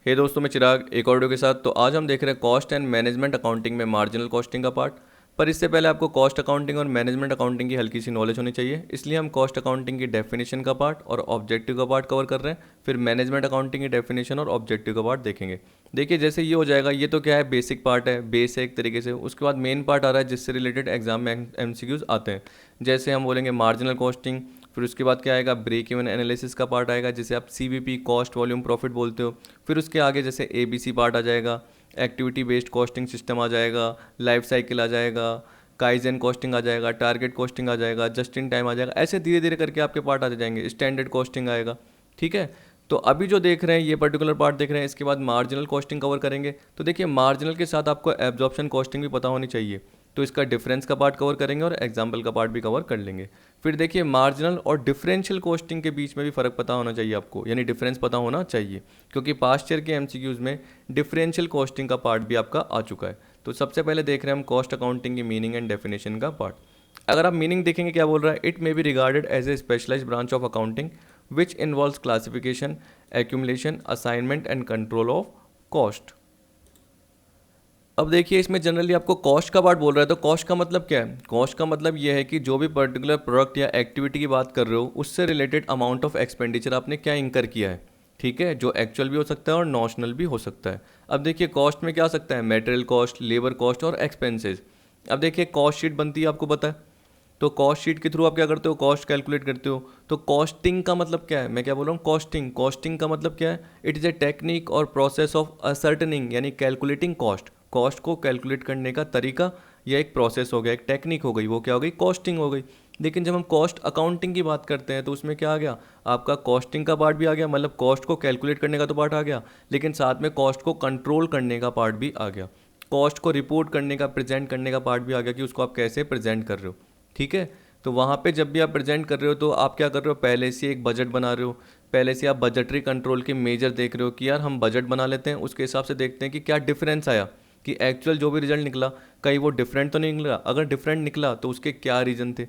हे दोस्तों, मैं चिराग एक और वीडियो के साथ। तो आज हम देख रहे हैं कॉस्ट एंड मैनेजमेंट अकाउंटिंग में मार्जिनल कॉस्टिंग का पार्ट। पर इससे पहले आपको कॉस्ट अकाउंटिंग और मैनेजमेंट अकाउंटिंग की हल्की सी नॉलेज होनी चाहिए, इसलिए हम कॉस्ट अकाउंटिंग की डेफिनेशन का पार्ट और ऑब्जेक्टिव का पार्ट कवर कर रहे हैं। फिर मैनेजमेंट अकाउंटिंग की डेफिनेशन और ऑब्जेक्टिव का पार्ट देखेंगे। देखिए, जैसे ये हो जाएगा, ये तो क्या है, बेसिक पार्ट है, बेस है एक तरीके से। उसके बाद मेन पार्ट आ रहा है जिससे रिलेटेड एग्जाम में एमसीक्यूज आते हैं। जैसे हम बोलेंगे मार्जिनल कॉस्टिंग, फिर उसके बाद क्या आएगा, ब्रेक इवन एनालिसिस का पार्ट आएगा जिसे आप सीवीपी, कॉस्ट वॉल्यूम प्रॉफिट बोलते हो। फिर उसके आगे जैसे एबीसी पार्ट आ जाएगा, एक्टिविटी बेस्ड कॉस्टिंग सिस्टम आ जाएगा, लाइफ साइकिल आ जाएगा, काइजन कॉस्टिंग आ जाएगा, टारगेट कॉस्टिंग आ जाएगा, जस्ट इन टाइम आ जाएगा। ऐसे धीरे धीरे करके आपके पार्ट आते जाएंगे, स्टैंडर्ड कॉस्टिंग आएगा। ठीक है, तो अभी जो देख रहे हैं ये पर्टिकुलर पार्ट देख रहे हैं, इसके बाद मार्जिनल कॉस्टिंग कवर करेंगे। तो देखिए, मार्जिनल के साथ आपको एब्जॉर्प्शन कॉस्टिंग भी पता होनी चाहिए, तो इसका डिफरेंस का पार्ट कवर करेंगे और एग्जाम्पल का पार्ट भी कवर कर लेंगे। फिर देखिए, मार्जिनल और डिफरेंशियल कॉस्टिंग के बीच में भी फ़र्क पता होना चाहिए आपको, यानी डिफरेंस पता होना चाहिए, क्योंकि पास्ट ईयर के एमसीक्यूज़ में डिफरेंशियल कॉस्टिंग का पार्ट भी आपका आ चुका है। तो सबसे पहले देख रहे हैं हम कॉस्ट अकाउंटिंग की मीनिंग एंड डेफिनेशन का पार्ट। अगर आप मीनिंग देखेंगे, क्या बोल रहा है, it may be regarded as a specialise branch of accounting which involves classification, accumulation, assignment and control of cost. अब देखिए, इसमें जनरली आपको कॉस्ट का पार्ट बोल रहा है, तो कॉस्ट का मतलब क्या है? कॉस्ट का मतलब ये है कि जो भी पर्टिकुलर प्रोडक्ट या एक्टिविटी की बात कर रहे हो, उससे रिलेटेड अमाउंट ऑफ एक्सपेंडिचर आपने क्या इंकर किया है। ठीक है, जो एक्चुअल भी हो सकता है और नॉशनल भी हो सकता है। अब देखिए, कॉस्ट में क्या आ सकता है, मटेरियल कॉस्ट, लेबर कॉस्ट और एक्सपेंसेस। अब देखिए, कॉस्ट शीट बनती है, आपको पता है। तो कॉस्ट शीट के थ्रू आप क्या करते हो, कॉस्ट कैलकुलेट करते हो। तो कॉस्टिंग का मतलब क्या है, मैं क्या बोल रहा हूँ, कॉस्टिंग। कॉस्टिंग का मतलब क्या है, इट इज़ ए टेक्निक और प्रोसेस ऑफ असर्टनिंग, यानी कैलकुलेटिंग कॉस्ट। कॉस्ट को कैलकुलेट करने का तरीका, यह एक प्रोसेस हो गया, एक टेक्निक हो गई, वो क्या हो गई, कॉस्टिंग हो गई। लेकिन जब हम कॉस्ट अकाउंटिंग की बात करते हैं तो उसमें क्या आ गया, आपका कॉस्टिंग का पार्ट भी आ गया, मतलब कॉस्ट को कैलकुलेट करने का तो पार्ट आ गया, लेकिन साथ में कॉस्ट को कंट्रोल करने का पार्ट भी आ गया। कॉस्ट को रिपोर्ट करने का, प्रेजेंट करने का पार्ट भी आ गया कि उसको आप कैसे प्रेजेंट कर रहे हो। ठीक है, तो वहाँ पे जब भी आप प्रेजेंट कर रहे हो तो आप क्या कर रहे हो, पहले से एक बजट बना रहे हो। पहले से आप बजटरी कंट्रोल के मेजर देख रहे हो कि यार हम बजट बना लेते हैं, उसके हिसाब से देखते हैं कि क्या डिफरेंस आया, कि एक्चुअल जो भी रिजल्ट निकला कहीं वो डिफरेंट तो नहीं निकला। अगर डिफरेंट निकला तो उसके क्या रीज़न थे।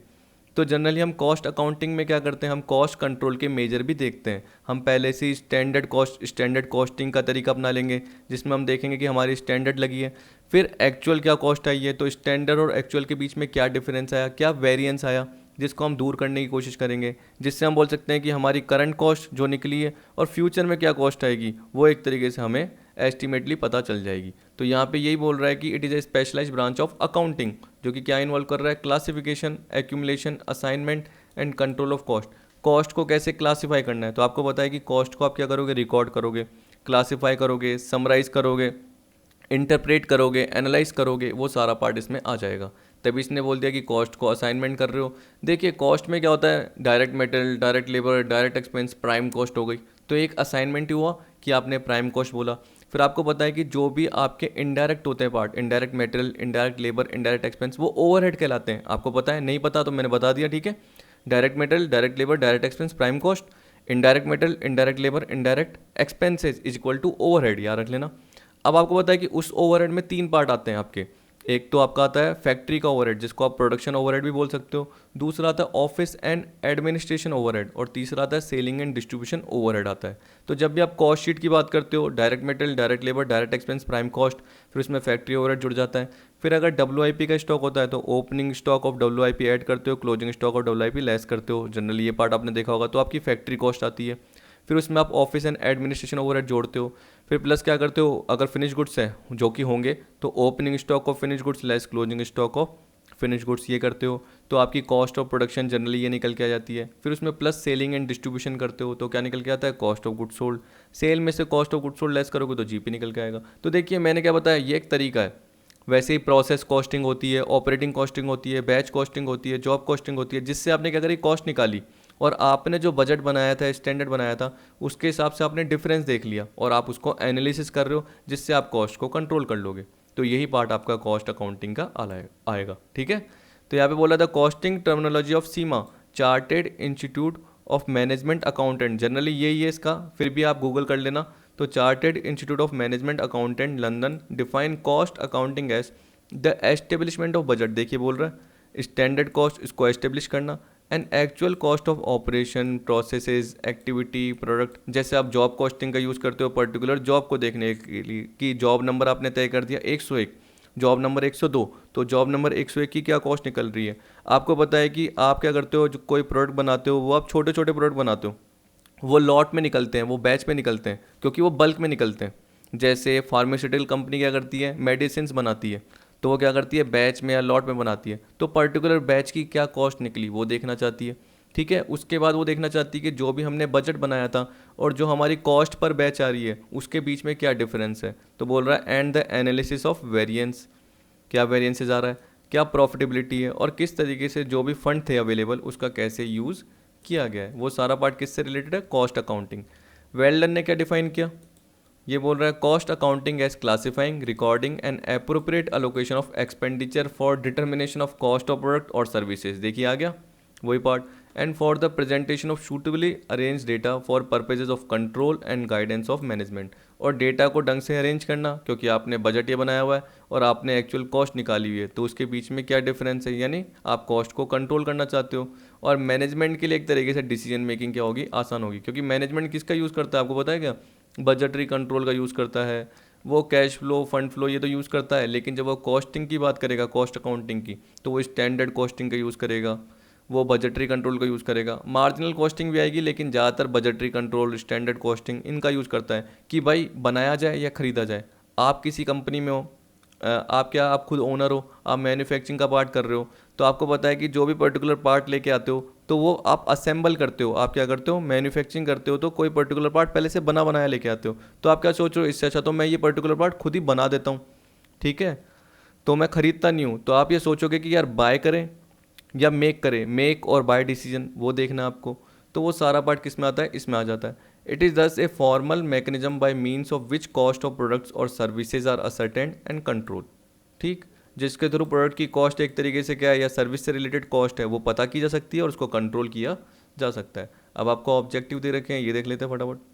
तो जनरली हम कॉस्ट अकाउंटिंग में क्या करते हैं, हम कॉस्ट कंट्रोल के मेजर भी देखते हैं। हम पहले से ही स्टैंडर्ड कॉस्टिंग का तरीका अपना लेंगे, जिसमें हम देखेंगे कि हमारी स्टैंडर्ड लगी है। फिर एक्चुअल क्या कॉस्ट आई है, तो स्टैंडर्ड और एक्चुअल के बीच में क्या डिफरेंस आया, क्या वेरिएंस आया, जिसको हम दूर करने की कोशिश करेंगे। जिससे हम बोल सकते हैं कि हमारी करंट कॉस्ट जो निकली है और फ्यूचर में क्या कॉस्ट आएगी, वो एक तरीके से हमें एस्टिमेटली पता चल जाएगी। तो यहाँ पे यही बोल रहा है कि it is a specialised branch of accounting, जो कि क्या इन्वॉल्व कर रहा है, classification, accumulation, assignment and control of cost. Cost को कैसे क्लासीफाई करना है, तो आपको पता है कि कॉस्ट को आप क्या करोगे, रिकॉर्ड करोगे, क्लासीफाई करोगे, समराइज करोगे, इंटरप्रेट करोगे, एनालाइज करोगे, वो सारा पार्ट इसमें आ जाएगा। तभी इसने बोल दिया कि कॉस्ट को असाइनमेंट कर रहे हो। देखिए, कॉस्ट में क्या होता है, direct material, direct labour, direct expense, prime cost हो गई। तो एक असाइनमेंट ही हुआ कि आपने प्राइम कॉस्ट बोला। फिर आपको पता है कि जो भी आपके इनडायरेक्ट होते हैं part, indirect material, indirect labour, indirect expense, वो ओवरहेड कहलाते हैं। आपको पता है, नहीं पता तो मैंने बता दिया। ठीक है, direct material, direct labour, direct expense, prime cost, indirect material, indirect labour, indirect expenses is equal to overhead, याद रख लेना। अब आपको पता है कि उस ओवरहेड में तीन पार्ट आते हैं आपके। एक तो आपका आता है फैक्ट्री का ओवरहेड, जिसको आप प्रोडक्शन ओवरहेड भी बोल सकते हो। दूसरा आता है ऑफिस एंड एडमिनिस्ट्रेशन ओवरहेड, और तीसरा आता है सेलिंग एंड डिस्ट्रीब्यूशन ओवरहेड आता है। तो जब भी आप कॉस्ट शीट की बात करते हो, direct material, direct labour, direct expense, prime cost, फिर उसमें फैक्ट्री ओवरहेड जुड़ जाता है। फिर अगर WIP का स्टॉक होता है तो opening stock of WIP add करते हो, closing stock of WIP less करते हो। जनरली ये पार्ट आपने देखा होगा, तो आपकी फैक्ट्री कॉस्ट आती है। फिर उसमें आप ऑफिस एंड एडमिनिस्ट्रेशन ओवरहेड जोड़ते हो। फिर प्लस क्या करते हो, अगर फिनिश गुड्स है जो कि होंगे, तो opening stock of finish goods less closing stock of finish goods, ये करते हो। तो आपकी कॉस्ट ऑफ प्रोडक्शन जनरली ये निकल के आ जाती है। फिर उसमें प्लस सेलिंग एंड डिस्ट्रीब्यूशन करते हो, तो क्या निकल के आता है, cost of goods sold. Sale में से cost of goods sold less करोगे तो GP निकल के आएगा। तो देखिए, मैंने क्या बताया, ये एक तरीका है। वैसे ही प्रोसेस कॉस्टिंग होती है, ऑपरेटिंग कॉस्टिंग होती है, बैच कॉस्टिंग होती है, जॉब कॉस्टिंग होती है, जिससे आपने क्या करी, कॉस्ट निकाली, और आपने जो बजट बनाया था, स्टैंडर्ड बनाया था, उसके हिसाब से आपने डिफरेंस देख लिया और आप उसको एनालिसिस कर रहे हो, जिससे आप कॉस्ट को कंट्रोल कर लोगे। तो यही पार्ट आपका कॉस्ट अकाउंटिंग का आएगा। ठीक है, तो यहाँ पे बोला था costing terminology of Seema, chartered institute of management accountant, generally यही है इसका, फिर भी आप गूगल कर लेना। तो chartered institute of management accountant London define cost accounting as the establishment of budget. देखिए बोल रहा है स्टैंडर्ड कॉस्ट, इसको एस्टेब्लिश करना, and actual cost of operation, processes, activity, product. जैसे आप जॉब कॉस्टिंग का यूज़ करते हो पर्टिकुलर जॉब को देखने के लिए कि जॉब नंबर आपने तय कर दिया 101, जॉब नंबर 102, तो जॉब नंबर 101 की क्या कॉस्ट निकल रही है। आपको पता है कि आप क्या करते हो, जो कोई प्रोडक्ट बनाते हो वो आप छोटे छोटे प्रोडक्ट बनाते हो, वो लॉट में निकलते हैं, वो बैच में निकलते हैं, क्योंकि वो बल्क में निकलते हैं। जैसे फार्मास्यूटिकल कंपनी क्या करती है, मेडिसिन बनाती है, तो वो क्या करती है बैच में या लॉट में बनाती है, तो पर्टिकुलर बैच की क्या कॉस्ट निकली वो देखना चाहती है। ठीक है, उसके बाद वो देखना चाहती है कि जो भी हमने बजट बनाया था और जो हमारी कॉस्ट पर बैच आ रही है उसके बीच में क्या डिफरेंस है। तो बोल रहा है and the analysis of variance, क्या वेरिएंसेस आ रहा है, क्या प्रॉफिटेबिलिटी है, और किस तरीके से जो भी फंड थे अवेलेबल उसका कैसे यूज़ किया गया है। वो सारा पार्ट किससे रिलेटेड है, कॉस्ट अकाउंटिंग। वेल्डन ने क्या डिफाइन किया, ये बोल रहा है cost accounting as classifying, recording and appropriate allocation of expenditure for determination of cost of product और सर्विसेज। देखिए आ गया वही part. And for the presentation of suitably arrange data for purposes of control and guidance of management. और data को ढंग से arrange करना, क्योंकि आपने बजट ये बनाया हुआ है और आपने एक्चुअल कॉस्ट निकाली हुई है, तो उसके बीच में क्या डिफरेंस है, यानी आप कॉस्ट को कंट्रोल करना चाहते हो। और मैनेजमेंट के लिए एक तरीके से डिसीजन मेकिंग क्या होगी, आसान होगी, क्योंकि मैनेजमेंट किसका यूज़ करता है आपको पता है क्या, बजटरी कंट्रोल का यूज़ करता है, वो कैश फ्लो, फंड फ्लो ये तो यूज़ करता है, लेकिन जब वो कॉस्टिंग की बात करेगा, कॉस्ट अकाउंटिंग की, तो वो स्टैंडर्ड कॉस्टिंग का यूज़ करेगा, वो बजटरी कंट्रोल का यूज़ करेगा। मार्जिनल कॉस्टिंग भी आएगी, लेकिन ज़्यादातर बजटरी कंट्रोल, स्टैंडर्ड कॉस्टिंग इनका यूज़ करता है कि भाई बनाया जाए या ख़रीदा जाए। आप किसी कंपनी में हो, आप खुद ओनर हो, आप मैन्युफैक्चरिंग का पार्ट कर रहे हो, तो आपको पता है कि जो भी पर्टिकुलर पार्ट लेके आते हो तो वो आप असेंबल करते हो, आप क्या करते हो, मैन्युफैक्चरिंग करते हो, तो कोई पर्टिकुलर पार्ट पहले से बना बनाया लेके आते हो। तो आप क्या सोच रहे हो, इससे अच्छा तो मैं ये पर्टिकुलर पार्ट खुद ही बना देता हूँ, ठीक है, तो मैं खरीदता नहीं हूँ। तो आप ये सोचोगे कि यार बाय करें या मेक करें, मेक और बाय डिसीजन वो देखना है आपको। तो वो सारा पार्ट किस में आता है, इसमें आ जाता है। It is this a formal mechanism by means of which cost of products और services are ascertained and control. ठीक, जिसके थ्रू प्रोडक्ट की कॉस्ट एक तरीके से क्या है या सर्विस से रिलेटेड कॉस्ट है वो पता की जा सकती है और उसको कंट्रोल किया जा सकता है। अब आपको ऑब्जेक्टिव दे रखे हैं, ये देख लेते हैं फटाफट।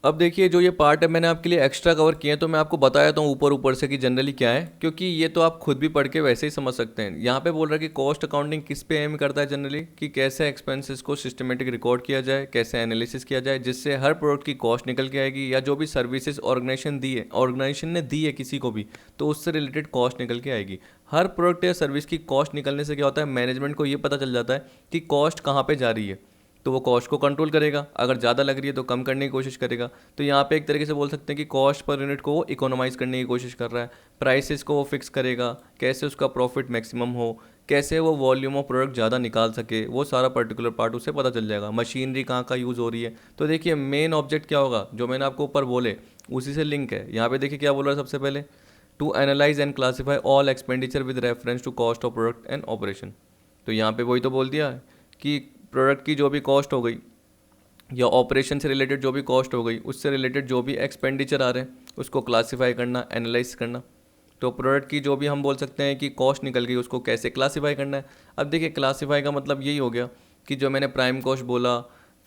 अब देखिए जो ये पार्ट है मैंने आपके लिए एक्स्ट्रा कवर किए हैं, तो मैं आपको बताया था ऊपर ऊपर से कि जनरली क्या है, क्योंकि ये तो आप खुद भी पढ़ के वैसे ही समझ सकते हैं। यहाँ पे बोल रहा है कि कॉस्ट अकाउंटिंग किस पे एम करता है जनरली, कि कैसे एक्सपेंसेस को सिस्टमेटिक रिकॉर्ड किया जाए, कैसे एनालिसिस किया जाए, जिससे हर प्रोडक्ट की कॉस्ट निकल के आएगी, या जो भी सर्विसेज ऑर्गेनाइजेशन ने दी है किसी को भी, तो उससे रिलेटेड कॉस्ट निकल के आएगी। हर प्रोडक्ट या सर्विस की कॉस्ट निकलने से क्या होता है, मैनेजमेंट को ये पता चल जाता है कि कॉस्ट कहाँ पर जा रही है, तो वो कॉस्ट को कंट्रोल करेगा, अगर ज़्यादा लग रही है तो कम करने की कोशिश करेगा। तो यहाँ पे एक तरीके से बोल सकते हैं कि कॉस्ट पर यूनिट को वो इकोनोमाइज़ करने की कोशिश कर रहा है। प्राइसेस को वो फिक्स करेगा, कैसे उसका प्रॉफिट मैक्सिमम हो, कैसे वो वॉल्यूम ऑफ प्रोडक्ट ज़्यादा निकाल सके, वो सारा पर्टिकुलर पार्ट उसे पता चल जाएगा। मशीनरी कहाँ का यूज़ हो रही है, तो देखिए मेन ऑब्जेक्ट क्या होगा, जो मैंने आपको ऊपर बोले उसी से लिंक है। यहाँ पे देखिए क्या बोल रहा है सबसे पहले, to analyse and classify all expenditure with reference to cost of product and operation. तो यहाँ पे वही तो बोल दिया कि प्रोडक्ट की जो भी कॉस्ट हो गई या ऑपरेशन से रिलेटेड जो भी कॉस्ट हो गई, उससे रिलेटेड जो भी एक्सपेंडिचर आ रहे हैं उसको क्लासीफाई करना, एनालाइज करना। तो प्रोडक्ट की जो भी हम बोल सकते हैं कि कॉस्ट निकल गई उसको कैसे क्लासीफाई करना है। अब देखिए क्लासीफाई का मतलब यही हो गया कि जो मैंने प्राइम कॉस्ट बोला,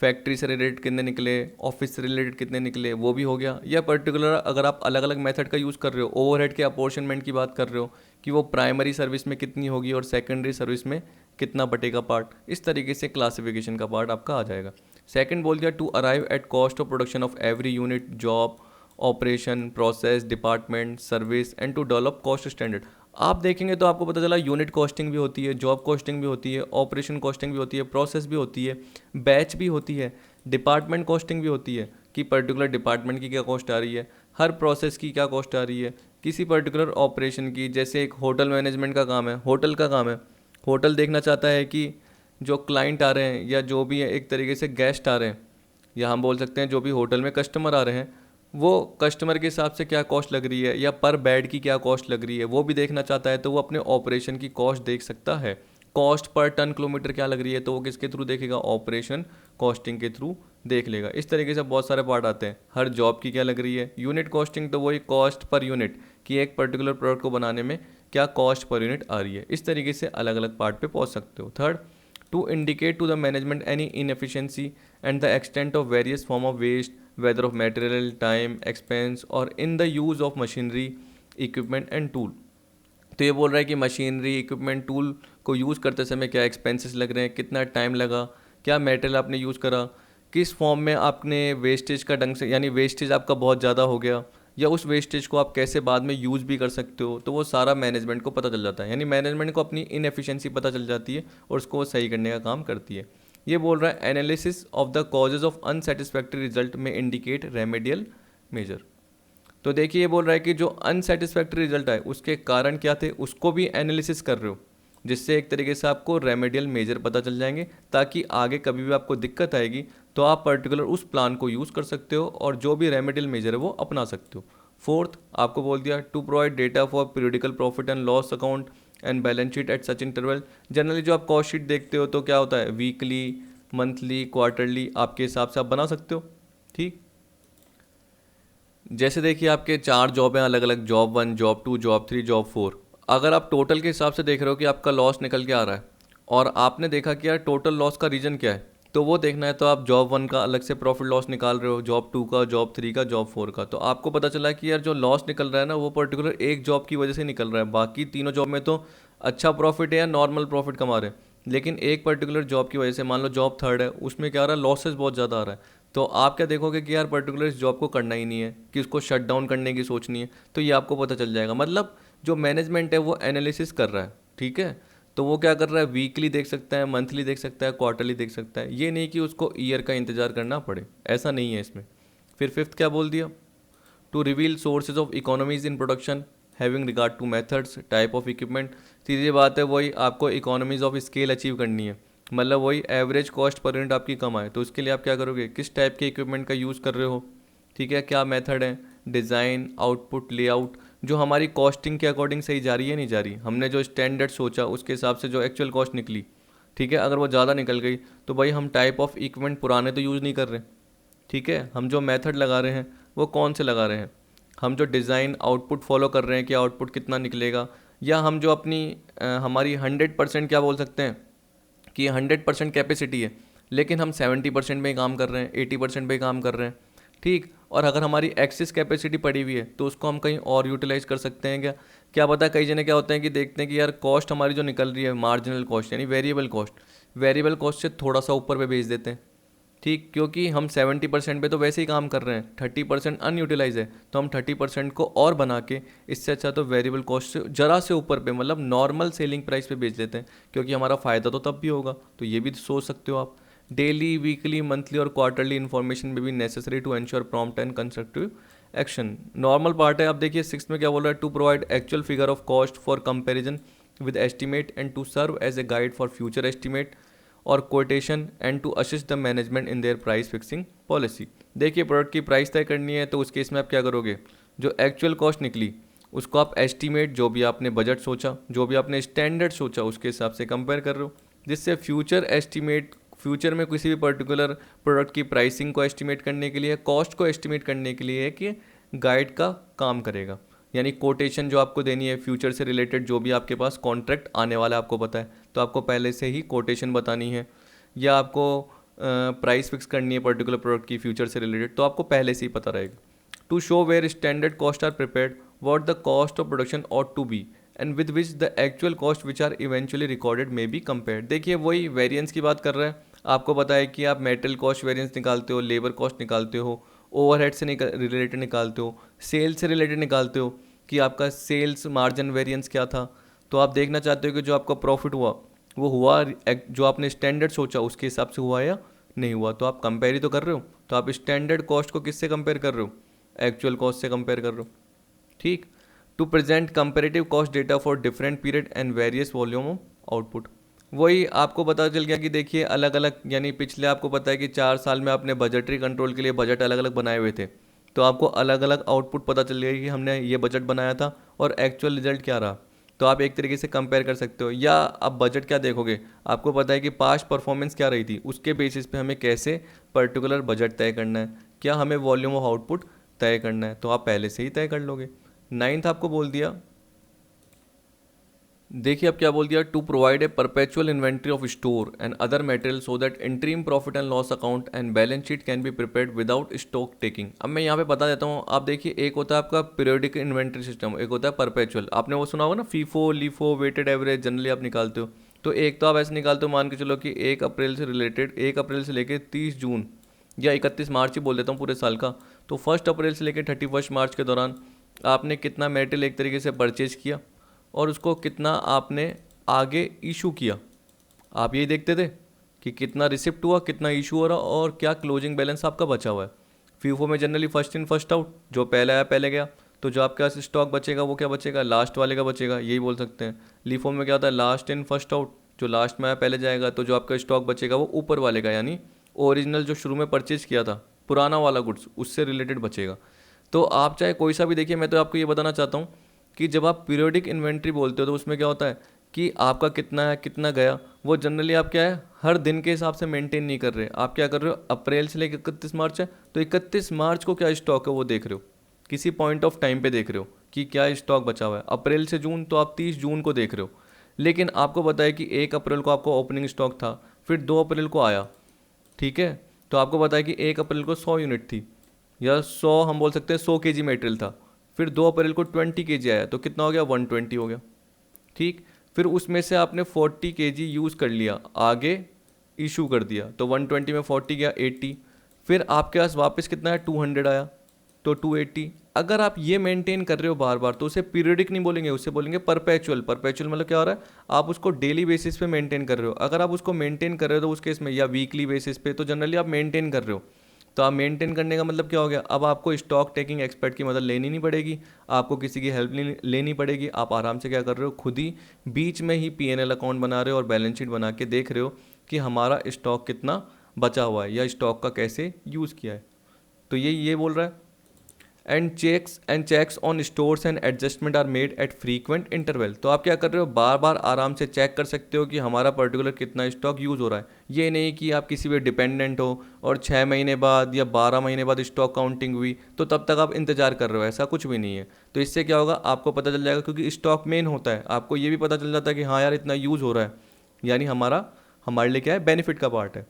फैक्ट्री से रिलेटेड कितने निकले, ऑफिस से रिलेटेड कितने निकले, वो भी हो गया। या पर्टिकुलर अगर आप अलग अलग मेथड का यूज़ कर रहे हो, ओवरहेड के अपॉर्शनमेंट की बात कर रहे हो कि वो प्राइमरी सर्विस में कितनी होगी और सेकेंडरी सर्विस में कितना बटेगा पार्ट, इस तरीके से क्लासिफिकेशन का पार्ट आपका आ जाएगा। सेकंड बोल दिया to arrive at cost of production of every unit, job, operation, process, department, service and to develop cost standard. आप देखेंगे तो आपको पता चला यूनिट कॉस्टिंग भी होती है, जॉब कॉस्टिंग भी होती है, ऑपरेशन कॉस्टिंग भी होती है, प्रोसेस भी होती है, बैच भी होती है, डिपार्टमेंट कॉस्टिंग भी होती है कि पर्टिकुलर डिपार्टमेंट की क्या कॉस्ट आ रही है, हर प्रोसेस की क्या कॉस्ट आ रही है, किसी पर्टिकुलर ऑपरेशन की। जैसे एक होटल मैनेजमेंट का काम है, होटल का काम है, होटल देखना चाहता है कि जो क्लाइंट आ रहे हैं या जो भी एक तरीके से गेस्ट आ रहे हैं, या हम बोल सकते हैं जो भी होटल में कस्टमर आ रहे हैं, वो कस्टमर के हिसाब से क्या कॉस्ट लग रही है या पर बेड की क्या कॉस्ट लग रही है वो भी देखना चाहता है, तो वो अपने ऑपरेशन की कॉस्ट देख सकता है। कॉस्ट पर टन किलोमीटर क्या लग रही है तो वो किसके थ्रू देखेगा, ऑपरेशन कॉस्टिंग के थ्रू देख लेगा। इस तरीके से बहुत सारे पार्ट आते हैं। हर जॉब की क्या लग रही है, यूनिट कॉस्टिंग तो वही कॉस्ट पर यूनिट कि एक पर्टिकुलर प्रोडक्ट को बनाने में क्या कॉस्ट पर यूनिट आ रही है। इस तरीके से अलग अलग पार्ट पे पहुंच सकते हो। Third, to indicate to the management any inefficiency and the extent of various form of waste whether of material, time, expense और in the use of machinery, equipment and tool. तो ये बोल रहा है कि मशीनरी, इक्विपमेंट, टूल को use करते समय क्या एक्सपेंसेस लग रहे हैं, कितना टाइम लगा, क्या मटेरियल आपने यूज़ करा, किस फॉर्म में आपने वेस्टेज का ढंग से, यानी वेस्टेज आपका बहुत ज़्यादा हो गया या उस वेस्टेज को आप कैसे बाद में यूज़ भी कर सकते हो, तो वो सारा मैनेजमेंट को पता चल जाता है। यानी मैनेजमेंट को अपनी इनएफिशिएंसी पता चल जाती है और उसको वो सही करने का काम करती है। ये बोल रहा है analysis of the causes of unsatisfactory result में इंडिकेट रेमेडियल मेजर। तो देखिए ये बोल रहा है कि जो अनसेटिस्फैक्ट्री रिजल्ट आए उसके कारण क्या थे उसको भी एनालिसिस कर रहे हो, जिससे एक तरीके से आपको रेमेडियल मेजर पता चल जाएंगे, ताकि आगे कभी भी आपको दिक्कत आएगी तो आप पर्टिकुलर उस प्लान को यूज़ कर सकते हो और जो भी रेमेडियल मेजर है वो अपना सकते हो। फोर्थ आपको बोल दिया to provide data for periodical profit and loss account and balance sheet at such interval. Generally जो आप कॉस्ट शीट देखते हो तो क्या होता है, वीकली, मंथली, क्वार्टरली, आपके हिसाब से आप बना सकते हो। ठीक, जैसे देखिए आपके 4 जॉब हैं अलग अलग, जॉब 1, जॉब 2, जॉब 3, जॉब 4। अगर आप टोटल के हिसाब से देख रहे हो कि आपका लॉस निकल के आ रहा है और आपने देखा कि यार टोटल लॉस का रीज़न क्या है, तो वो देखना है। तो आप जॉब 1 का अलग से प्रॉफिट लॉस निकाल रहे हो, जॉब 2 का, जॉब 3 का, जॉब 4 का, तो आपको पता चला कि यार जो लॉस निकल रहा है ना वो पर्टिकुलर एक जॉब की वजह से निकल रहा है। बाकी तीनों जॉब में तो अच्छा प्रॉफिट है या नॉर्मल प्रॉफिट कमा रहे हैं, लेकिन एक पर्टिकुलर जॉब की वजह से, मान लो जॉब 3rd है, उसमें क्या आ रहा है, लॉसेस बहुत ज़्यादा आ रहा है। तो आप क्या देखोगे कि यार पर्टिकुलर इस जॉब को करना ही नहीं है, कि उसको शट डाउन करने की सोचनी है, तो ये आपको पता चल जाएगा। मतलब जो मैनेजमेंट है वो एनालिसिस कर रहा है, ठीक है। तो वो क्या कर रहा है, वीकली देख सकता है, मंथली देख सकता है, क्वार्टरली देख सकता है। ये नहीं कि उसको ईयर का इंतजार करना पड़े, ऐसा नहीं है इसमें। फिर 5th क्या बोल दिया, to reveal sources of economies in production having regard to methods type of equipment. सीधी बात है, वही आपको इकोनॉमीज ऑफ स्केल अचीव करनी है, मतलब वही एवरेज कॉस्ट पर यूनिट आपकी कम आए। तो उसके लिए आप क्या करोगे, किस टाइप के इक्विपमेंट का यूज़ कर रहे हो, ठीक है, क्या मेथड है, डिज़ाइन, आउटपुट, लेआउट, जो हमारी कॉस्टिंग के अकॉर्डिंग सही जा रही है नहीं जा रही, हमने जो स्टैंडर्ड सोचा उसके हिसाब से जो एक्चुअल कॉस्ट निकली, ठीक है। अगर वो ज़्यादा निकल गई तो भाई हम टाइप ऑफ इक्विपमेंट पुराने तो यूज़ नहीं कर रहे, ठीक है। हम जो मेथड लगा रहे हैं वो कौन से लगा रहे हैं, हम जो डिज़ाइन आउटपुट फॉलो कर रहे हैं कि आउटपुट कितना निकलेगा, या हम जो अपनी हमारी 100% क्या बोल सकते हैं कि 100% कैपेसिटी है, लेकिन हम 70% में ही काम कर रहे हैं, 80% पे ही काम कर रहे हैं, ठीक। और अगर हमारी एक्सेस कैपेसिटी पड़ी हुई है तो उसको हम कहीं और यूटिलाइज कर सकते हैं क्या, क्या पता। कई जने क्या होते हैं कि देखते हैं कि यार कॉस्ट हमारी जो निकल रही है, मार्जिनल कॉस्ट यानी वेरिएबल कॉस्ट से थोड़ा सा ऊपर पे भेज देते हैं, ठीक, क्योंकि हम 70% पे तो वैसे ही काम कर रहे हैं, 30% अनयूटिलाइज है, तो हम 30% को और बना के इससे अच्छा तो वेरिएबल कॉस्ट से जरा से ऊपर पे, मतलब नॉर्मल सेलिंग प्राइस पे बेच देते हैं, क्योंकि हमारा फ़ायदा तो तब भी होगा। तो ये भी सोच सकते हो आप। डेली, वीकली, मंथली और क्वार्टरली इन्फॉर्मेशन में भी necessary to ensure prompt and constructive action. Normal part है। आप देखिए 6th में क्या बोल रहा है, to provide actual figure of cost for comparison with estimate and to serve as a guide for future estimate और quotation and to assist the management in their price fixing policy. देखिए product की price तय करनी है, तो उस case में आप क्या करोगे, जो एक्चुअल कॉस्ट निकली उसको आप एस्टीमेट, जो भी आपने बजट सोचा, जो भी आपने स्टैंडर्ड सोचा, उसके हिसाब से कंपेयर कर रहे हो, जिससे फ्यूचर एस्टीमेट, फ्यूचर में किसी भी पर्टिकुलर प्रोडक्ट की प्राइसिंग को एस्टिमेट करने के लिए, कॉस्ट को एस्टिमेट करने के लिए कि गाइड का काम करेगा। यानी कोटेशन जो आपको देनी है फ्यूचर से रिलेटेड, जो भी आपके पास कॉन्ट्रैक्ट आने वाला है आपको पता है, तो आपको पहले से ही कोटेशन बतानी है, या आपको प्राइस फिक्स करनी है पर्टिकुलर प्रोडक्ट की फ्यूचर से रिलेटेड, तो आपको पहले से ही पता रहेगा। To show where standard cost are prepared, what the cost of production ought to be and with which the actual cost which are eventually recorded may be compared. देखिए वही वेरिएंस की बात कर रहा है। आपको पता है कि आप मेटल कॉस्ट वेरिएंस निकालते हो, लेबर कॉस्ट निकालते हो, ओवरहेड से रिलेटेड निकालते हो, सेल से रिलेटेड निकालते हो कि आपका सेल्स मार्जिन वेरिएंस क्या था। तो आप देखना चाहते हो कि जो आपका प्रॉफिट हुआ वो हुआ जो आपने स्टैंडर्ड सोचा उसके हिसाब से हुआ या नहीं हुआ, तो आप कंपेयर ही तो कर रहे हो। तो आप स्टैंडर्ड कॉस्ट को किससे कंपेयर कर रहे हो, एक्चुअल कॉस्ट से कंपेयर कर रहे हो, ठीक। To present comparative cost data for different period and various volume of output. वही आपको पता चल गया कि देखिए अलग अलग, यानी पिछले आपको पता है कि 4 साल में आपने बजटरी कंट्रोल के लिए बजट अलग अलग बनाए हुए थे, तो आपको अलग अलग आउटपुट पता चल गया कि हमने ये बजट बनाया था और एक्चुअल रिजल्ट क्या रहा। तो आप एक तरीके से कंपेयर कर सकते हो। या आप बजट क्या देखोगे, आपको पता है कि पास्ट परफॉर्मेंस क्या रही थी, उसके बेसिस पे हमें कैसे पर्टिकुलर बजट तय करना है, क्या हमें वॉल्यूम ऑफ आउटपुट तय करना है, तो आप पहले से ही तय कर लोगे। 9th आपको बोल दिया, देखिए अब क्या बोल दिया, to provide a perpetual inventory of store and other material so that interim profit and loss account and balance sheet can be prepared without stock taking. अब मैं यहाँ पे बता देता हूँ। आप देखिए एक होता है आपका पीरियोडिक इन्वेंट्री सिस्टम, एक होता है परपेचुअल। आपने वो सुना होगा ना, FIFO, LIFO, weighted average generally आप निकालते हो। तो एक तो आप ऐसे निकालते हो, मान के चलो कि 1 अप्रैल से रिलेटेड, 1 अप्रैल से लेके 30 जून या 31 मार्च ही बोल देता हूँ पूरे साल का। तो 1 अप्रैल से लेकर 31 मार्च के दौरान आपने कितना मेटेरियल एक तरीके से परचेज किया और उसको कितना आपने आगे इशू किया। आप यही देखते थे कि कितना रिसिप्ट हुआ, कितना इशू हो रहा और क्या क्लोजिंग बैलेंस आपका बचा हुआ है। फीफो में generally first in first out, जो पहले आया पहले गया। तो जो आपके पास स्टॉक बचेगा वो क्या बचेगा, लास्ट वाले का बचेगा, यही बोल सकते हैं। लीफो में क्या होता है, लास्ट इन फर्स्ट आउट, जो लास्ट में आया पहले जाएगा। तो जो आपका स्टॉक बचेगा वो ऊपर वाले का, यानी ओरिजिनल जो शुरू में परचेज किया था पुराना वाला गुड्स, उससे रिलेटेड बचेगा। तो आप चाहे कोई सा भी देखिए, मैं तो आपको ये बताना चाहता हूँ कि जब आप पीरियोडिक इन्वेंट्री बोलते हो तो उसमें क्या होता है कि आपका कितना है कितना गया, वो जनरली आप क्या है हर दिन के हिसाब से मेंटेन नहीं कर रहे। आप क्या कर रहे हो, अप्रैल से लेकर 31 मार्च है तो 31 मार्च को क्या स्टॉक है वो देख रहे हो, किसी पॉइंट ऑफ टाइम पे देख रहे हो कि क्या स्टॉक बचा हुआ है। अप्रैल से जून तो आप 30 जून को देख रहे हो। लेकिन आपको पता है कि 1 अप्रैल को आपको ओपनिंग स्टॉक था, फिर 2 अप्रैल को आया, ठीक है। तो आपको पता है कि 1 अप्रैल को 100 यूनिट थी, या 100 हम बोल सकते हैं 100 kg मटेरियल था। फिर 2 अप्रैल को 20 kg आया, तो कितना हो गया, 120 हो गया, ठीक। फिर उसमें से आपने 40 kg यूज़ कर लिया, आगे इशू कर दिया, तो 120 में 40 गया 80। फिर आपके पास वापस कितना है, 200 आया, तो 280। अगर आप ये मेंटेन कर रहे हो बार बार तो उसे पीरियडिक नहीं बोलेंगे, उसे बोलेंगे परपेचुअल। परपेचुअल मतलब क्या हो रहा है, आप उसको डेली बेसिस पे मेंटेन कर रहे हो। अगर आप उसको मेंटेन कर रहे हो तो उस केस में, या वीकली बेसिस पे, तो जनरली आप मेंटेन कर रहे हो। तो आप मेंटेन करने का मतलब क्या हो गया, अब आपको स्टॉक टेकिंग एक्सपर्ट की मदद लेनी नहीं पड़ेगी, आपको किसी की हेल्प लेनी पड़ेगी। आप आराम से क्या कर रहे हो, खुद ही बीच में ही पीएनएल अकाउंट बना रहे हो और बैलेंस शीट बना के देख रहे हो कि हमारा स्टॉक कितना बचा हुआ है या स्टॉक का कैसे यूज़ किया है। तो ये बोल रहा है। And checks on stores and adjustment are made at frequent interval. तो आप क्या कर रहे हो, बार बार आराम से चेक कर सकते हो कि हमारा पर्टिकुलर कितना स्टॉक यूज़ हो रहा है। ये नहीं कि आप किसी पे डिपेंडेंट हो और 6 महीने बाद या 12 महीने बाद स्टॉक काउंटिंग हुई तो तब तक आप इंतजार कर रहे हो, ऐसा कुछ भी नहीं है। तो इससे क्या होगा, आपको पता चल जाएगा, क्योंकि स्टॉक मेन होता है, आपको ये भी पता चल जाता है कि हाँ यार इतना यूज़ हो रहा है, यानी हमारे लिए क्या है, बेनिफिट का पार्ट है।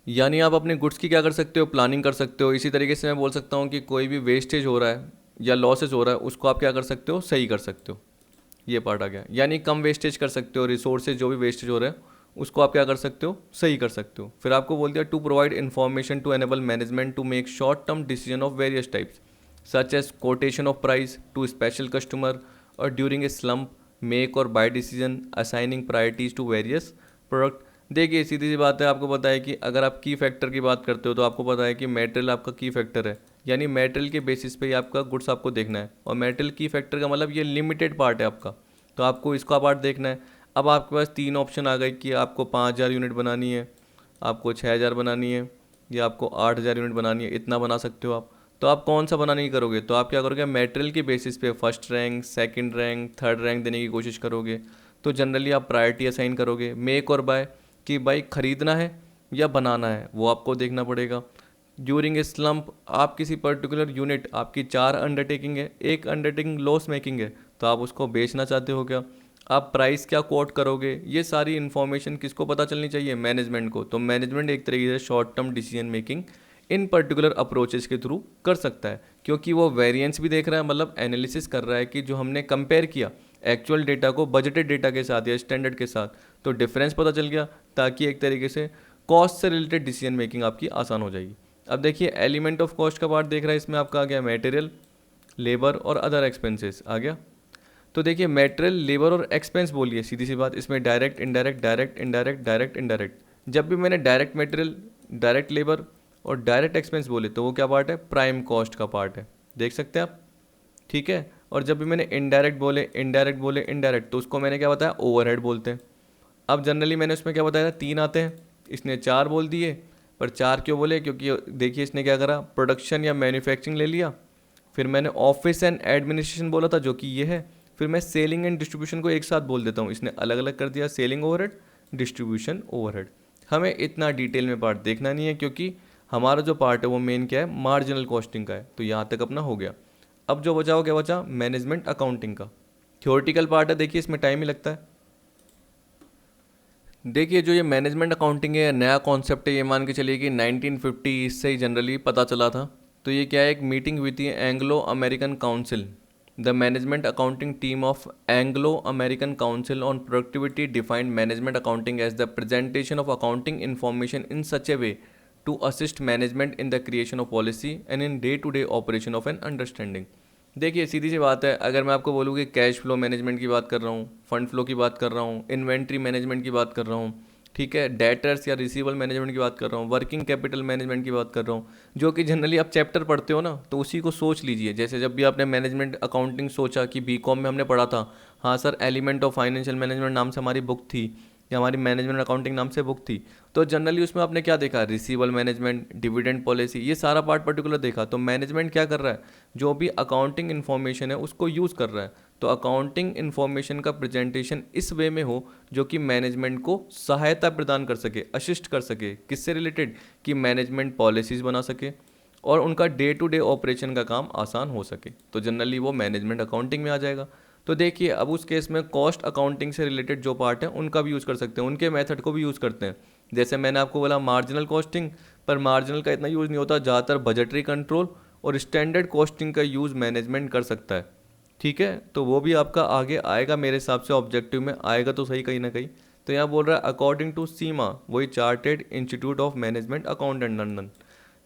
यानी आप अपने गुड्स की क्या कर सकते हो, प्लानिंग कर सकते हो। इसी तरीके से मैं बोल सकता हूँ कि कोई भी वेस्टेज हो रहा है या लॉसेज हो रहा है उसको आप क्या कर सकते हो, सही कर सकते हो। ये पार्ट आ गया, यानी कम वेस्टेज कर सकते हो, रिसोर्सेज जो भी वेस्टेज हो रहा है उसको आप क्या कर सकते हो, सही कर सकते हो। फिर आपको बोल दिया to provide information to enable management to make short term decision of various types such as quotation of price to special customer or during a slump make or buy decision assigning priorities to various product. देखिए सीधी सी बात है, आपको पता है कि अगर आप की फैक्टर की बात करते हो तो आपको पता है कि मेटेरियल आपका की फैक्टर है, यानी मेटेरियल के बेसिस पे ही आपका गुड्स आपको देखना है। और मेटेरियल की फैक्टर का मतलब ये लिमिटेड पार्ट है आपका, तो आपको इसका पार्ट देखना है। अब आपके पास 3 ऑप्शन आ गए कि आपको 5,000 यूनिट बनानी है, आपको 6,000 बनानी है, या आपको 8,000 यूनिट बनानी है, इतना बना सकते हो आप। तो आप कौन सा बनाने की करोगे, तो आप क्या करोगे, मेटेरियल के बेसिस पे first rank, second rank, third rank देने की कोशिश करोगे। तो जनरली आप प्रायोरिटी असाइन करोगे। मेक और बाय, कि भाई ख़रीदना है या बनाना है, वो आपको देखना पड़ेगा। ड्यूरिंग ए स्लम्प, आप किसी पर्टिकुलर यूनिट, आपकी 4 अंडरटेकिंग है, एक अंडरटेकिंग लॉस मेकिंग है तो आप उसको बेचना चाहते हो क्या, आप प्राइस क्या कोट करोगे, ये सारी इन्फॉर्मेशन किसको पता चलनी चाहिए, मैनेजमेंट को। तो मैनेजमेंट एक तरीके से short term decision making in particular approaches के थ्रू कर सकता है, क्योंकि वो वेरिएंस भी देख रहा है, मतलब एनालिसिस कर रहा है कि जो हमने कंपेयर किया एक्चुअल डेटा को बजटेड डेटा के साथ या स्टैंडर्ड के साथ, तो डिफरेंस पता चल गया, ताकि एक तरीके से कॉस्ट से रिलेटेड डिसीजन मेकिंग आपकी आसान हो जाएगी। अब देखिए एलिमेंट ऑफ कॉस्ट का पार्ट देख रहा है, इसमें आपका आ गया मटेरियल, लेबर और अदर एक्सपेंसेस आ गया। तो देखिए मटेरियल, लेबर और एक्सपेंस बोलिए, सीधी सी बात, इसमें direct indirect, direct indirect, direct indirect. जब भी मैंने डायरेक्ट मटेरियल, डायरेक्ट लेबर और डायरेक्ट एक्सपेंस बोले तो वो क्या पार्ट है, प्राइम कॉस्ट का पार्ट है, देख सकते हैं आप, ठीक है। और जब भी मैंने इनडायरेक्ट बोले, इनडायरेक्ट बोले, इनडायरेक्ट, तो उसको मैंने क्या बताया, ओवरहेड बोलते हैं। अब जनरली मैंने उसमें क्या बताया था, 3 आते हैं, इसने 4 बोल दिए। पर 4 क्यों बोले, क्योंकि देखिए इसने क्या करा, प्रोडक्शन या मैन्युफैक्चरिंग ले लिया, फिर मैंने ऑफिस एंड एडमिनिस्ट्रेशन बोला था जो कि ये है, फिर मैं सेलिंग एंड डिस्ट्रीब्यूशन को एक साथ बोल देता हूँ, इसने अलग अलग कर दिया, सेलिंग ओवरहेड, डिस्ट्रीब्यूशन ओवरहेड। हमें इतना डिटेल में पार्ट देखना नहीं है, क्योंकि हमारा जो पार्ट है वो मेन क्या है, मार्जिनल कॉस्टिंग का है। तो यहाँ तक अपना हो गया। अब जो बचा वो क्या बचा, मैनेजमेंट अकाउंटिंग का थ्योरेटिकल पार्ट है। देखिए इसमें टाइम ही लगता है। देखिए जो ये मैनेजमेंट अकाउंटिंग है, नया कॉन्सेप्ट है, ये मान के चलिए कि 1950 से ही जनरली पता चला था। तो ये क्या है, एक मीटिंग हुई थी Anglo American council, the management accounting team of Anglo American council on productivity defined management accounting as the presentation of accounting information in such a way to assist management in the creation of policy and in day to day operation of an understanding. देखिए सीधी सी बात है, अगर मैं आपको बोलूँ कि कैश फ्लो मैनेजमेंट की बात कर रहा हूँ, फंड फ्लो की बात कर रहा हूँ, इन्वेंट्री मैनेजमेंट की बात कर रहा हूँ, ठीक है, डेटर्स या रिसीवेबल मैनेजमेंट की बात कर रहा हूँ, वर्किंग कैपिटल मैनेजमेंट की बात कर रहा हूँ, जो कि जनरली आप चैप्टर पढ़ते हो ना, तो उसी को सोच लीजिए। जैसे जब भी आपने मैनेजमेंट अकाउंटिंग सोचा कि बीकॉम में हमने पढ़ा था, हाँ sir element of financial management नाम से हमारी बुक थी या हमारी मैनेजमेंट अकाउंटिंग नाम से बुक थी, तो जनरली उसमें आपने क्या देखा, रिसीवेबल मैनेजमेंट, डिविडेंड पॉलिसी, ये सारा पार्ट पर्टिकुलर देखा। तो मैनेजमेंट क्या कर रहा है, जो भी अकाउंटिंग इन्फॉर्मेशन है उसको यूज़ कर रहा है। तो अकाउंटिंग इन्फॉर्मेशन का प्रेजेंटेशन इस वे में हो जो कि मैनेजमेंट को सहायता प्रदान कर सके, असिस्ट कर सके, किससे रिलेटेड, कि मैनेजमेंट पॉलिसीज़ बना सके और उनका डे टू डे ऑपरेशन का काम आसान हो सके। तो जनरली वो मैनेजमेंट अकाउंटिंग में आ जाएगा। तो देखिए अब उस केस में कॉस्ट अकाउंटिंग से रिलेटेड जो पार्ट है उनका भी यूज़ कर सकते हैं, उनके मेथड को भी यूज़ करते हैं। जैसे मैंने आपको बोला मार्जिनल कॉस्टिंग, पर मार्जिनल का इतना यूज़ नहीं होता, ज़्यादातर बजटरी कंट्रोल और स्टैंडर्ड कॉस्टिंग का यूज़ मैनेजमेंट कर सकता है। ठीक है, तो वो भी आपका आगे आएगा, मेरे हिसाब से ऑब्जेक्टिव में आएगा तो सही कहीं ना कहीं। तो यहाँ बोल रहा है अकॉर्डिंग टू सीमा, वही chartered institute of management accountant London,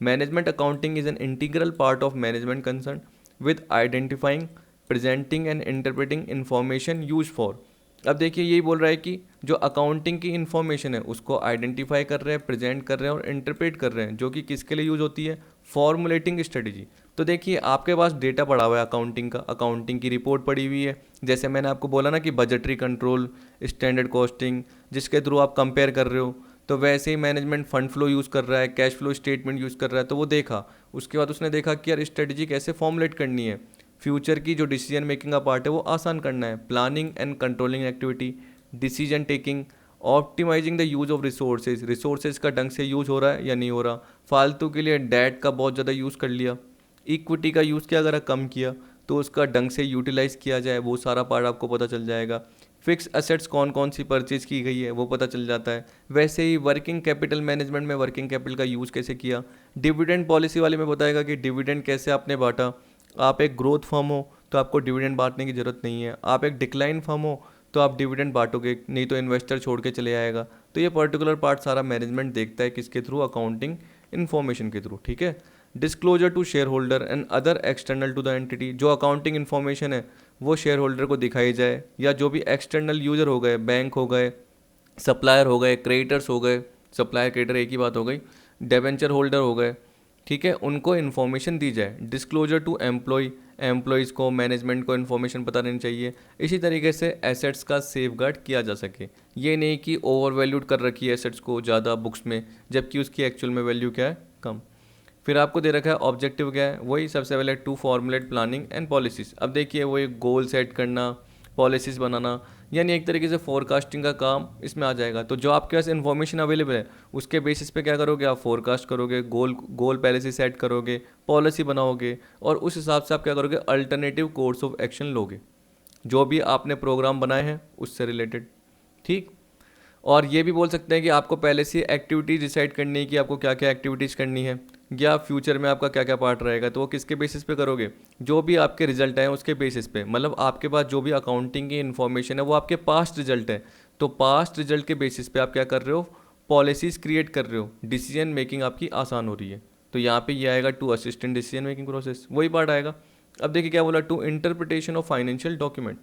management accounting is an integral part of management concern with identifying, presenting and interpreting information use for. अब देखिए यही बोल रहा है कि जो अकाउंटिंग की इन्फॉर्मेशन है उसको आइडेंटिफाई कर रहे हैं, प्रेजेंट कर रहे हैं और इंटरप्रेट कर रहे हैं, जो कि किसके लिए यूज़ होती है, फॉर्मुलेटिंग स्ट्रेटजी। तो देखिए आपके पास डेटा पड़ा हुआ है अकाउंटिंग का, अकाउंटिंग की रिपोर्ट पड़ी हुई है, जैसे मैंने आपको बोला ना कि बजटरी कंट्रोल, स्टैंडर्ड कॉस्टिंग, जिसके थ्रू आप कंपेयर कर रहे हो। तो वैसे ही मैनेजमेंट फंड फ्लो यूज़ कर रहा है, कैश फ्लो स्टेटमेंट यूज़ कर रहा है, तो वो देखा। उसके बाद उसने देखा कि यार स्ट्रेटजी कैसे फॉर्मुलेट करनी है, फ्यूचर की जो डिसीजन मेकिंग का पार्ट है वो आसान करना है, planning and controlling activity, decision taking, optimising the use of resources, resources का ढंग से यूज़ हो रहा है या नहीं हो रहा, फालतू के लिए डेट का बहुत ज़्यादा यूज़ कर लिया, इक्विटी का यूज़ क्या अगर कम किया तो उसका ढंग से यूटिलाइज़ किया जाए, वो सारा पार्ट आपको पता चल जाएगा। फिक्स एसेट्स कौन कौन सी परचेज की गई है वो पता चल जाता है। वैसे ही वर्किंग कैपिटल मैनेजमेंट में वर्किंग कैपिटल का यूज़ कैसे किया, डिविडेंड पॉलिसी वाले में बताएगा कि डिविडेंड कैसे आपने बांटा। आप एक ग्रोथ फर्म हो तो आपको डिविडेंड बांटने की ज़रूरत नहीं है, आप एक डिक्लाइन फर्म हो तो आप डिविडेंड बांटोगे, नहीं तो इन्वेस्टर छोड़ के चले आएगा। तो ये पर्टिकुलर पार्ट सारा मैनेजमेंट देखता है किसके थ्रू, अकाउंटिंग इन्फॉर्मेशन के थ्रू। ठीक है, disclosure to share holder and other external to the entity, जो अकाउंटिंग इन्फॉर्मेशन है वो शेयर होल्डर को दिखाई जाए, या जो भी एक्सटर्नल यूजर हो गए, बैंक हो गए, सप्लायर हो गए, क्रेडिटर्स हो गए, सप्लायर क्रेडिटर एक ही बात हो गई, डेबेंचर होल्डर हो गए, ठीक है, उनको इन्फॉर्मेशन दी जाए। डिस्क्लोजर टू एम्प्लॉयज़ को, मैनेजमेंट को इन्फॉर्मेशन पता रहनी चाहिए। इसी तरीके से एसेट्स का सेफगार्ड किया जा सके, ये नहीं कि ओवर वैल्यूड कर रखी है एसेट्स को ज़्यादा बुक्स में, जबकि उसकी एक्चुअल में वैल्यू क्या है, कम। फिर आपको दे रखा है ऑब्जेक्टिव क्या है, वही सबसे पहले to formulate planning and policies. अब देखिए वो एक गोल सेट करना, पॉलिसीज़ बनाना, यानी एक तरीके से फोरकास्टिंग का काम इसमें आ जाएगा। तो जो आपके पास इन्फॉर्मेशन अवेलेबल है उसके बेसिस पे क्या करोगे, आप फोरकास्ट करोगे, गोल पहले से सेट करोगे, पॉलिसी बनाओगे और उस हिसाब से आप क्या करोगे, अल्टरनेटिव कोर्स ऑफ एक्शन लोगे जो भी आपने प्रोग्राम बनाए हैं उससे रिलेटेड। ठीक, और ये भी बोल सकते हैं कि आपको पहले से एक्टिविटीज़ डिसाइड करनी है कि आपको क्या क्या एक्टिविटीज़ करनी है, या फ्यूचर में आपका क्या क्या पार्ट रहेगा। तो वो किसके बेसिस पे करोगे, जो भी आपके रिजल्ट आए उसके बेसिस पे, मतलब आपके पास जो भी अकाउंटिंग की इन्फॉर्मेशन है वो आपके पास्ट रिजल्ट है, तो पास्ट रिजल्ट के बेसिस पे आप क्या कर रहे हो, पॉलिसीज़ क्रिएट कर रहे हो, डिसीजन मेकिंग आपकी आसान हो रही है। तो यहाँ पे ये आएगा to assist in decision making process, वही पार्ट आएगा। अब देखिए क्या बोला, to interpretation of financial document.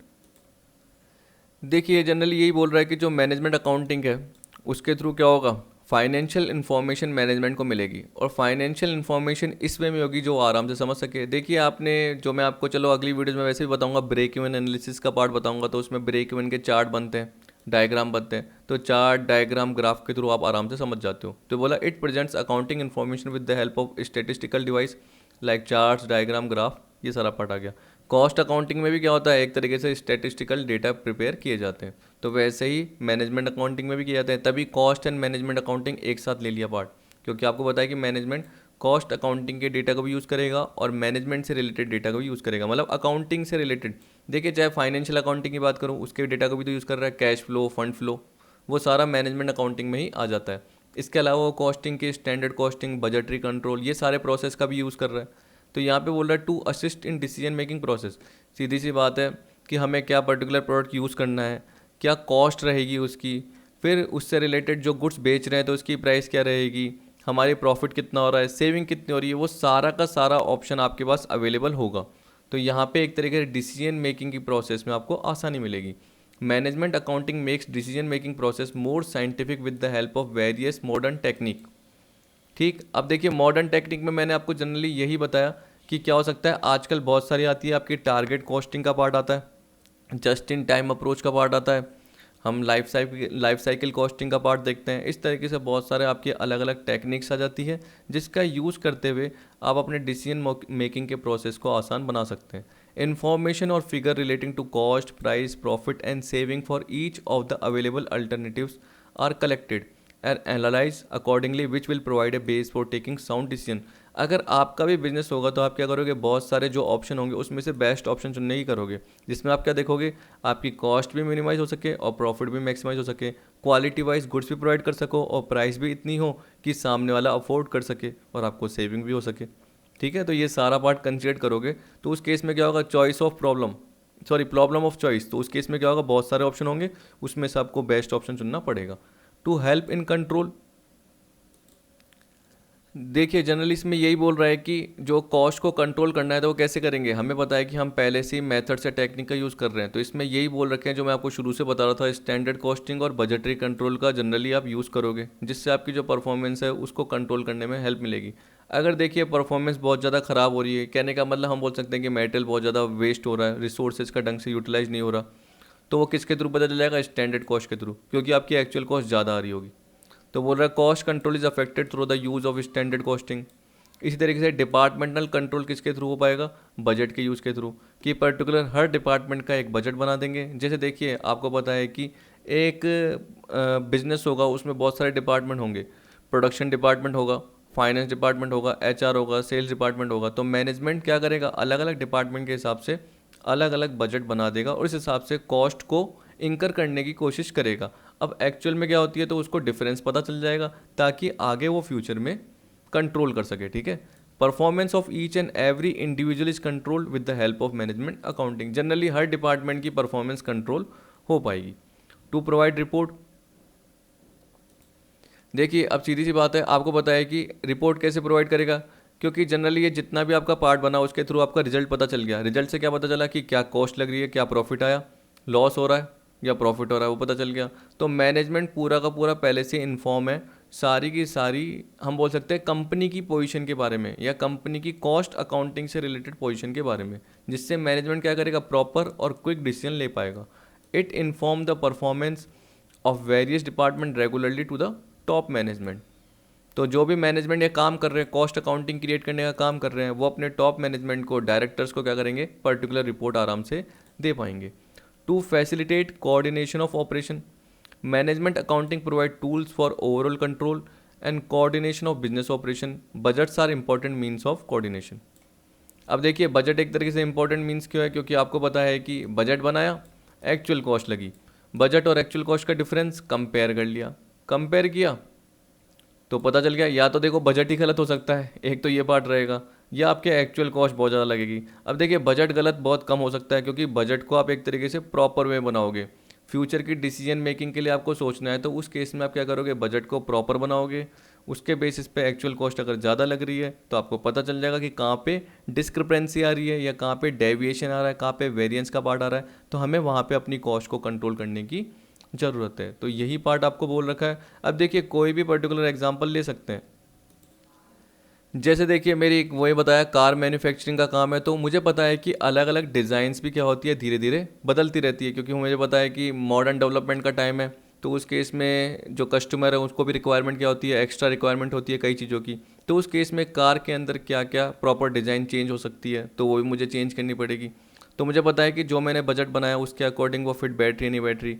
देखिए जनरली यही बोल रहा है कि जो मैनेजमेंट अकाउंटिंग है उसके थ्रू क्या होगा, फाइनेंशियल इन्फॉर्मेशन मैनेजमेंट को मिलेगी, और फाइनेंशियल इन्फॉर्मेशन इस वे में होगी जो आराम से समझ सके। देखिए आपने जो, मैं आपको चलो अगली वीडियोज़ में वैसे भी बताऊंगा, ब्रेक इवन एनालिसिस का पार्ट बताऊंगा, तो उसमें ब्रेक इवन के चार्ट बनते हैं, डायग्राम बनते हैं, तो चार्ट डायग्राम ग्राफ के थ्रू आप आराम से समझ जाते हो। तो बोला it presents accounting information with the help of statistical device like charts, diagram, graph, ये सारा पार्ट आ गया। कॉस्ट अकाउंटिंग में भी क्या होता है, एक तरीके से स्टैटिस्टिकल डेटा प्रिपेयर किए जाते हैं, तो वैसे ही मैनेजमेंट अकाउंटिंग में भी किए जाते हैं। तभी कॉस्ट एंड मैनेजमेंट अकाउंटिंग एक साथ ले लिया पार्ट, क्योंकि आपको पता है कि मैनेजमेंट कॉस्ट अकाउंटिंग के डेटा को भी यूज़ करेगा और मैनेजमेंट से रिलेटेड डेटा को भी यूज़ करेगा, मतलब अकाउंटिंग से रिलेटेड। देखिए चाहे फाइनेंशियल अकाउंटिंग की बात करूँ, उसके डेटा को भी तो यूज़ कर रहा है, कैश फ्लो, फंड फ्लो, वो सारा मैनेजमेंट अकाउंटिंग में ही आ जाता है। इसके अलावा वो कॉस्टिंग के, स्टैंडर्ड कॉस्टिंग, बजटरी कंट्रोल, ये सारे प्रोसेस का भी यूज़ कर रहा है। तो यहाँ पे बोल रहा है to assist in decision making process. सीधी सी बात है कि हमें क्या पर्टिकुलर प्रोडक्ट यूज़ करना है, क्या कॉस्ट रहेगी उसकी, फिर उससे रिलेटेड जो गुड्स बेच रहे हैं तो उसकी प्राइस क्या रहेगी, हमारी प्रॉफिट कितना हो रहा है, सेविंग कितनी हो रही है, वो सारा का सारा ऑप्शन आपके पास अवेलेबल होगा। तो यहाँ पे एक तरीके से डिसीजन मेकिंग की प्रोसेस में आपको आसानी मिलेगी। Management accounting makes decision making process more scientific with the help of various modern technique. ठीक, अब देखिए मॉडर्न टेक्निक में मैंने आपको जनरली यही बताया कि क्या हो सकता है। आजकल बहुत सारी आती है, आपकी टारगेट कॉस्टिंग का पार्ट आता है, जस्ट इन टाइम अप्रोच का पार्ट आता है, हम लाइफ साइकिल कॉस्टिंग का पार्ट देखते हैं। इस तरीके से बहुत सारे आपकी अलग अलग टेक्निक्स आ जाती है जिसका यूज़ करते हुए आप अपने डिसीजन मेकिंग के प्रोसेस को आसान बना सकते हैं। इन्फॉर्मेशन और figure relating to cost, price, profit and saving for each of the available alternatives are collected and analyse accordingly which will provide a base for taking sound decision. अगर आपका भी बिजनेस होगा तो आप क्या करोगे, बहुत सारे जो ऑप्शन होंगे उसमें से बेस्ट ऑप्शन चुनने की करोगे, जिसमें आप क्या देखोगे, आपकी कॉस्ट भी मिनिमाइज हो सके और प्रॉफिट भी मैक्सिमाइज हो सके, क्वालिटी वाइज गुड्स भी प्रोवाइड कर सको और प्राइस भी इतनी हो कि सामने वाला अफोर्ड कर सके और आपको सेविंग भी हो सके। ठीक है, तो ये सारा पार्ट कंसिडर करोगे तो उस केस में क्या होगा, प्रॉब्लम ऑफ चॉइस। तो उस केस में क्या होगा, बहुत सारे ऑप्शन होंगे, उसमें से आपको बेस्ट ऑप्शन चुनना पड़ेगा। टू हेल्प इन कंट्रोल, देखिए जनरली इसमें यही बोल रहा है कि जो कॉस्ट को कंट्रोल करना है तो वो कैसे करेंगे। हमें पता है कि हम पहले से ही मेथड से टेक्निक का यूज़ कर रहे हैं, तो इसमें यही बोल रखे हैं जो मैं आपको शुरू से बता रहा था, स्टैंडर्ड कॉस्टिंग और बजटरी कंट्रोल का जनरली आप यूज़ करोगे, जिससे आपकी जो परफॉर्मेंस है उसको कंट्रोल करने में हेल्प मिलेगी। अगर देखिए परफॉर्मेंस बहुत ज़्यादा ख़राब हो रही है, कहने का मतलब हम बोल सकते हैं कि मेटेरियल बहुत ज़्यादा वेस्ट हो रहा है, रिसोर्सेज का ढंग से यूटिलाइज नहीं हो रहा, तो वो किसके थ्रू पता चल जाएगा, स्टैंडर्ड कॉस्ट के थ्रू, क्योंकि आपकी एक्चुअल कॉस्ट ज़्यादा आ रही होगी। तो बोल रहा है cost control is affected through the use of standard costing. इसी तरीके से डिपार्टमेंटल कंट्रोल किसके थ्रू हो पाएगा, बजट के यूज़ के थ्रू, कि पर्टिकुलर हर डिपार्टमेंट का एक बजट बना देंगे। जैसे देखिए आपको पता है कि एक बिजनेस होगा, उसमें बहुत सारे डिपार्टमेंट होंगे, प्रोडक्शन डिपार्टमेंट होगा, फाइनेंस डिपार्टमेंट होगा, एचआर होगा, सेल्स डिपार्टमेंट होगा। तो मैनेजमेंट क्या करेगा, अलग अलग डिपार्टमेंट के हिसाब से अलग अलग बजट बना देगा और इस हिसाब से कॉस्ट को इंकर करने की कोशिश करेगा। अब एक्चुअल में क्या होती है तो उसको डिफरेंस पता चल जाएगा ताकि आगे वो फ्यूचर में कंट्रोल कर सके। ठीक है, performance of each and every individual is control with the help of management accounting. Generally her department की परफॉर्मेंस कंट्रोल हो पाएगी। टू प्रोवाइड रिपोर्ट, देखिए अब सीधी सी बात है, आपको पता है कि रिपोर्ट कैसे प्रोवाइड करेगा, क्योंकि जनरली ये जितना भी आपका पार्ट बना उसके थ्रू आपका रिजल्ट पता चल गया। रिजल्ट से क्या पता चला कि क्या कॉस्ट लग रही है, क्या प्रॉफिट आया, लॉस हो रहा है या प्रॉफिट हो रहा है, वो पता चल गया। तो मैनेजमेंट पूरा का पूरा पहले से इन्फॉर्म है, सारी की सारी हम बोल सकते हैं कंपनी की पोजीशन के बारे में या कंपनी की कॉस्ट अकाउंटिंग से रिलेटेड पोजीशन के बारे में, जिससे मैनेजमेंट क्या करेगा, प्रॉपर और क्विक डिसीजन ले पाएगा। It inform the performance of various department regularly to the top management. तो जो भी मैनेजमेंट ये काम कर रहे हैं, कॉस्ट अकाउंटिंग क्रिएट करने का काम कर रहे हैं, वो अपने टॉप मैनेजमेंट को, डायरेक्टर्स को क्या करेंगे, पर्टिकुलर रिपोर्ट आराम से दे पाएंगे। To facilitate coordination of operation, management accounting provide tools for overall control and coordination of business operation. Budgets are important means of coordination. अब देखिए बजट एक तरीके से इंपॉर्टेंट मीन्स क्यों है, क्योंकि आपको पता है कि बजट बनाया, एक्चुअल कॉस्ट लगी, बजट और एक्चुअल कॉस्ट का डिफरेंस कंपेयर कर लिया, कंपेयर किया तो पता चल गया, या तो देखो बजट ही गलत हो सकता है, एक तो ये पार्ट रहेगा, या आपके एक्चुअल कॉस्ट बहुत ज़्यादा लगेगी। अब देखिए बजट गलत बहुत कम हो सकता है, क्योंकि बजट को आप एक तरीके से प्रॉपर वे बनाओगे। फ्यूचर की डिसीजन मेकिंग के लिए आपको सोचना है, तो उस केस में आप क्या करोगे, बजट को प्रॉपर बनाओगे, उसके बेसिस पे एक्चुअल कॉस्ट अगर ज़्यादा लग रही है तो आपको पता चल जाएगा कि कहाँ पे डिस्क्रिपेंसी आ रही है या कहाँ पे डेविएशन आ रहा है, कहाँ पे वेरिएंस का पार्ट आ रहा है, तो हमें वहाँ पे अपनी कॉस्ट को कंट्रोल करने की ज़रूरत है। तो यही पार्ट आपको बोल रखा है। अब देखिए कोई भी पर्टिकुलर एग्जांपल ले सकते हैं, जैसे देखिए मेरी वही बताया कार मैन्युफैक्चरिंग का काम है, तो मुझे पता है कि अलग अलग डिज़ाइंस भी क्या होती है, धीरे धीरे बदलती रहती है, क्योंकि मुझे पता है कि मॉडर्न डेवलपमेंट का टाइम है। तो उस केस में जो कस्टमर है उसको भी रिक्वायरमेंट क्या होती है, एक्स्ट्रा रिक्वायरमेंट होती है कई चीज़ों की। तो उस केस में कार के अंदर क्या क्या प्रॉपर डिज़ाइन चेंज हो सकती है, तो वो भी मुझे चेंज करनी पड़ेगी। तो मुझे पता है कि जो मैंने बजट बनाया उसके अकॉर्डिंग वो फिट बैठ रही है नहीं बैठ रही,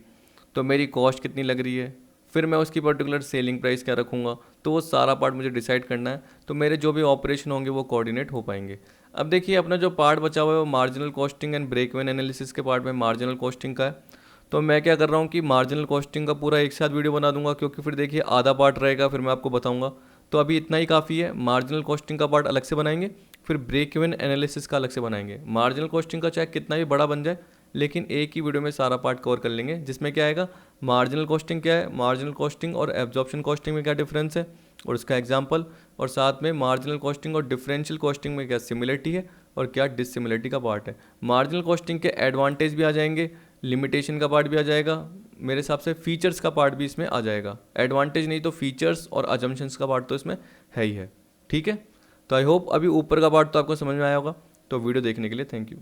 तो मेरी कॉस्ट कितनी लग रही है, फिर मैं उसकी पर्टिकुलर सेलिंग प्राइस क्या रखूँगा, तो वो सारा पार्ट मुझे डिसाइड करना है। तो मेरे जो भी ऑपरेशन होंगे वो कोऑर्डिनेट हो पाएंगे। अब देखिए अपना जो पार्ट बचा हुआ है वो marginal costing and break even analysis के पार्ट में मार्जिनल कॉस्टिंग का है। तो मैं क्या कर रहा हूँ कि मार्जिनल कॉस्टिंग का पूरा एक साथ वीडियो बना दूंगा, क्योंकि फिर देखिए आधा पार्ट रहेगा, फिर मैं आपको बताऊँगा। तो अभी इतना ही काफ़ी है। मार्जिनल कॉस्टिंग का पार्ट अलग से बनाएंगे, फिर ब्रेक इवन एनालिसिस का अलग से बनाएंगे। मार्जिनल कॉस्टिंग का चाहे कितना भी बड़ा बन जाए, लेकिन एक ही वीडियो में सारा पार्ट कवर कर लेंगे, जिसमें क्या आएगा, मार्जिनल कॉस्टिंग क्या है, मार्जिनल कॉस्टिंग और एब्जॉर्प्शन कॉस्टिंग में क्या डिफरेंस है और उसका एग्जाम्पल, और साथ में मार्जिनल कॉस्टिंग और डिफरेंशियल कॉस्टिंग में क्या सिमिलरिटी है और क्या डिससिमिलरिटी का पार्ट है। मार्जिनल कॉस्टिंग के एडवांटेज भी आ जाएंगे, लिमिटेशन का पार्ट भी आ जाएगा, मेरे हिसाब से फीचर्स का पार्ट भी इसमें आ जाएगा। एडवांटेज नहीं तो फीचर्स और अजम्पशंस का पार्ट तो इसमें है ही है। ठीक है, तो आई होप अभी ऊपर का पार्ट तो आपको समझ में आया होगा। तो वीडियो देखने के लिए थैंक यू।